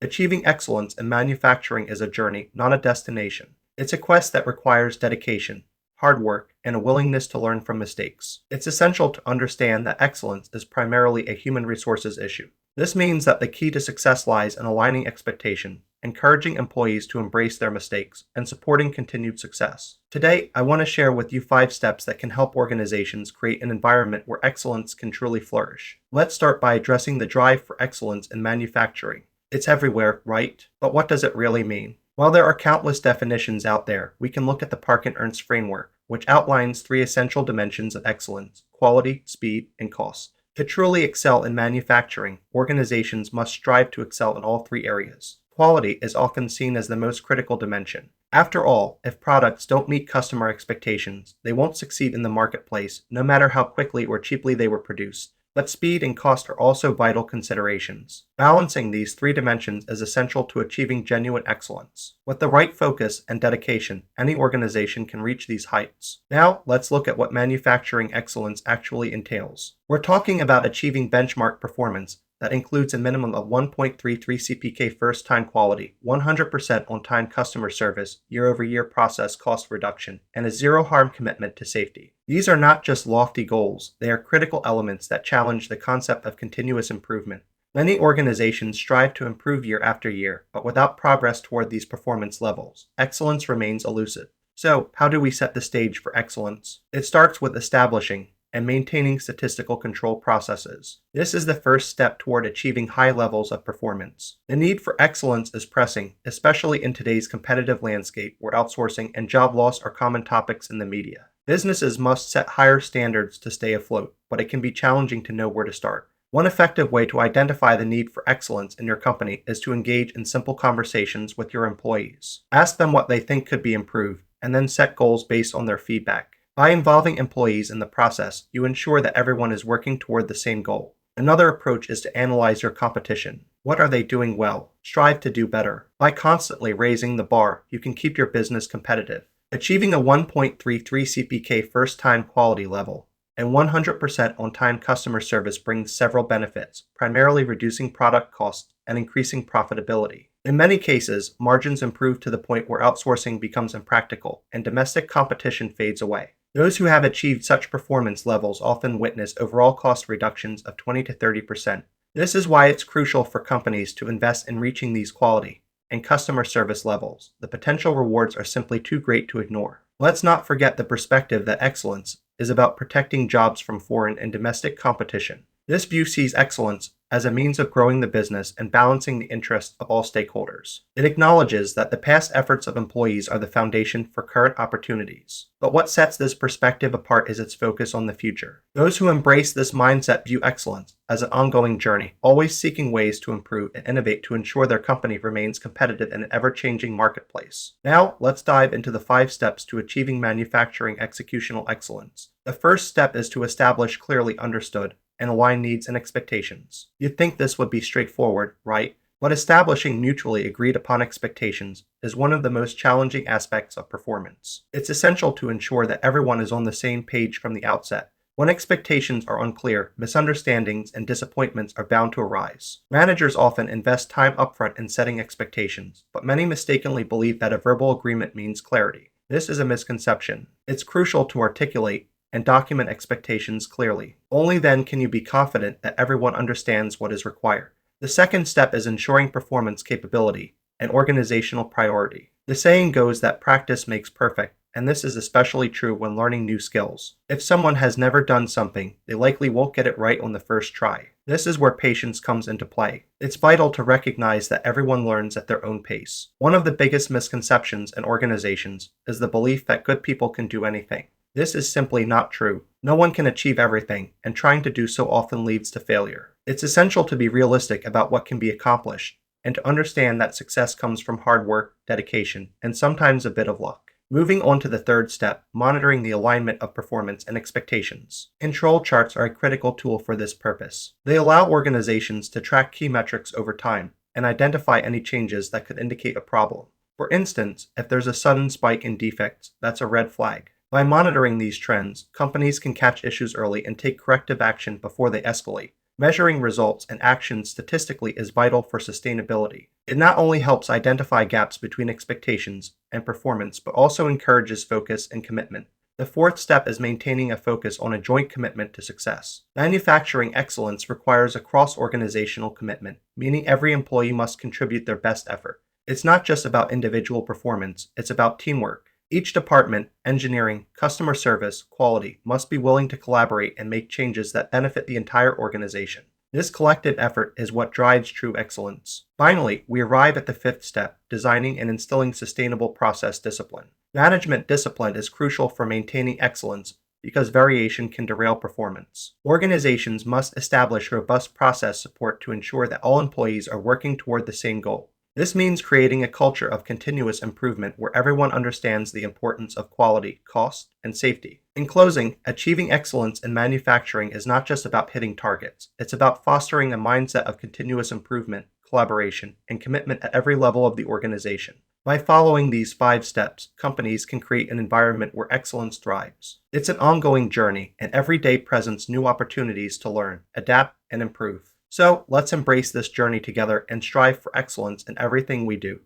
Achieving excellence in manufacturing is a journey, not a destination. It's a quest that requires dedication, hard work, and a willingness to learn from mistakes. It's essential to understand that excellence is primarily a human resources issue. This means that the key to success lies in aligning expectation, encouraging employees to embrace their mistakes, and supporting continued success. Today, I want to share with you 5 steps that can help organizations create an environment where excellence can truly flourish. Let's start by addressing the drive for excellence in manufacturing. It's everywhere, right? But what does it really mean? While there are countless definitions out there, we can look at the Parkin-Ernst framework, which outlines 3 essential dimensions of excellence: quality, speed, and cost. To truly excel in manufacturing, organizations must strive to excel in all 3 areas. Quality is often seen as the most critical dimension. After all, if products don't meet customer expectations, they won't succeed in the marketplace, no matter how quickly or cheaply they were produced. But speed and cost are also vital considerations. Balancing these 3 dimensions is essential to achieving genuine excellence. With the right focus and dedication, any organization can reach these heights. Now, let's look at what manufacturing excellence actually entails. We're talking about achieving benchmark performance that includes a minimum of 1.33 CPK first-time quality, 100% on-time customer service, year-over-year process cost reduction, and a zero-harm commitment to safety. These are not just lofty goals, they are critical elements that challenge the concept of continuous improvement. Many organizations strive to improve year after year, but without progress toward these performance levels, excellence remains elusive. So, how do we set the stage for excellence? It starts with establishing and maintaining statistical control processes. This is the first step toward achieving high levels of performance. The need for excellence is pressing, especially in today's competitive landscape where outsourcing and job loss are common topics in the media. Businesses must set higher standards to stay afloat, but it can be challenging to know where to start. One effective way to identify the need for excellence in your company is to engage in simple conversations with your employees. Ask them what they think could be improved, and then set goals based on their feedback. By involving employees in the process, you ensure that everyone is working toward the same goal. Another approach is to analyze your competition. What are they doing well? Strive to do better. By constantly raising the bar, you can keep your business competitive. Achieving a 1.33 CPK first-time quality level and 100% on-time customer service brings several benefits, primarily reducing product costs and increasing profitability. In many cases, margins improve to the point where outsourcing becomes impractical and domestic competition fades away. Those who have achieved such performance levels often witness overall cost reductions of 20 to 30%. This is why it's crucial for companies to invest in reaching these quality and customer service levels. The potential rewards are simply too great to ignore. Let's not forget the perspective that excellence is about protecting jobs from foreign and domestic competition. This view sees excellence as a means of growing the business and balancing the interests of all stakeholders. It acknowledges that the past efforts of employees are the foundation for current opportunities. But what sets this perspective apart is its focus on the future. Those who embrace this mindset view excellence as an ongoing journey, always seeking ways to improve and innovate to ensure their company remains competitive in an ever-changing marketplace. Now, let's dive into the 5 steps to achieving manufacturing executional excellence. The first step is to establish clearly understood and align needs and expectations. You'd think this would be straightforward, right? But establishing mutually agreed upon expectations is one of the most challenging aspects of performance. It's essential to ensure that everyone is on the same page from the outset. When expectations are unclear, misunderstandings and disappointments are bound to arise. Managers often invest time upfront in setting expectations, but many mistakenly believe that a verbal agreement means clarity. This is a misconception. It's crucial to articulate and document expectations clearly. Only then can you be confident that everyone understands what is required. The second step is ensuring performance capability, an organizational priority. The saying goes that practice makes perfect, and this is especially true when learning new skills. If someone has never done something, they likely won't get it right on the first try. This is where patience comes into play. It's vital to recognize that everyone learns at their own pace. One of the biggest misconceptions in organizations is the belief that good people can do anything. This is simply not true. No one can achieve everything, and trying to do so often leads to failure. It's essential to be realistic about what can be accomplished, and to understand that success comes from hard work, dedication, and sometimes a bit of luck. Moving on to the third step, monitoring the alignment of performance and expectations. Control charts are a critical tool for this purpose. They allow organizations to track key metrics over time and identify any changes that could indicate a problem. For instance, if there's a sudden spike in defects, that's a red flag. By monitoring these trends, companies can catch issues early and take corrective action before they escalate. Measuring results and actions statistically is vital for sustainability. It not only helps identify gaps between expectations and performance, but also encourages focus and commitment. The fourth step is maintaining a focus on a joint commitment to success. Manufacturing excellence requires a cross-organizational commitment, meaning every employee must contribute their best effort. It's not just about individual performance, it's about teamwork. Each department, engineering, customer service, quality, must be willing to collaborate and make changes that benefit the entire organization. This collective effort is what drives true excellence. Finally, we arrive at the fifth step, designing and instilling sustainable process discipline. Management discipline is crucial for maintaining excellence because variation can derail performance. Organizations must establish robust process support to ensure that all employees are working toward the same goal. This means creating a culture of continuous improvement where everyone understands the importance of quality, cost, and safety. In closing, achieving excellence in manufacturing is not just about hitting targets. It's about fostering a mindset of continuous improvement, collaboration, and commitment at every level of the organization. By following these 5 steps, companies can create an environment where excellence thrives. It's an ongoing journey, and every day presents new opportunities to learn, adapt, and improve. So let's embrace this journey together and strive for excellence in everything we do.